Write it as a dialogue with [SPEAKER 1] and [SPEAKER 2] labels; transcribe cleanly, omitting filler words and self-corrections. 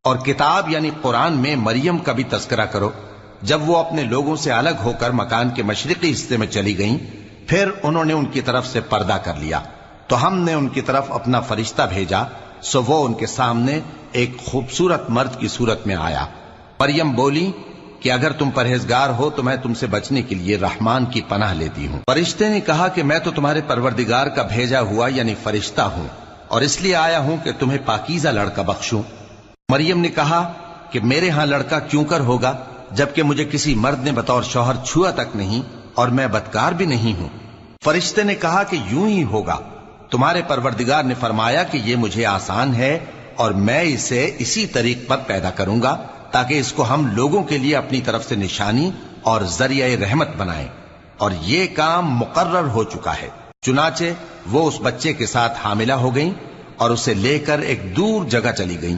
[SPEAKER 1] اور کتاب یعنی قرآن میں مریم کا بھی تذکرہ کرو، جب وہ اپنے لوگوں سے الگ ہو کر مکان کے مشرقی حصے میں چلی گئیں، پھر انہوں نے ان کی طرف سے پردہ کر لیا، تو ہم نے ان کی طرف اپنا فرشتہ بھیجا، سو وہ ان کے سامنے ایک خوبصورت مرد کی صورت میں آیا۔ مریم بولی کہ اگر تم پرہیزگار ہو تو میں تم سے بچنے کے لیے رحمان کی پناہ لیتی ہوں۔ فرشتے نے کہا کہ میں تو تمہارے پروردگار کا بھیجا ہوا یعنی فرشتہ ہوں، اور اس لیے آیا ہوں کہ تمہیں پاکیزہ لڑکا بخشوں۔ مریم نے کہا کہ میرے ہاں لڑکا کیوں کر ہوگا، جبکہ مجھے کسی مرد نے بطور شوہر چھوا تک نہیں، اور میں بدکار بھی نہیں ہوں۔ فرشتے نے کہا کہ یوں ہی ہوگا، تمہارے پروردگار نے فرمایا کہ یہ مجھے آسان ہے، اور میں اسے اسی طریق پر پیدا کروں گا تاکہ اس کو ہم لوگوں کے لیے اپنی طرف سے نشانی اور ذریعہ رحمت بنائیں، اور یہ کام مقرر ہو چکا ہے۔ چنانچہ وہ اس بچے کے ساتھ حاملہ ہو گئیں اور اسے لے کر ایک دور جگہ چلی گئیں۔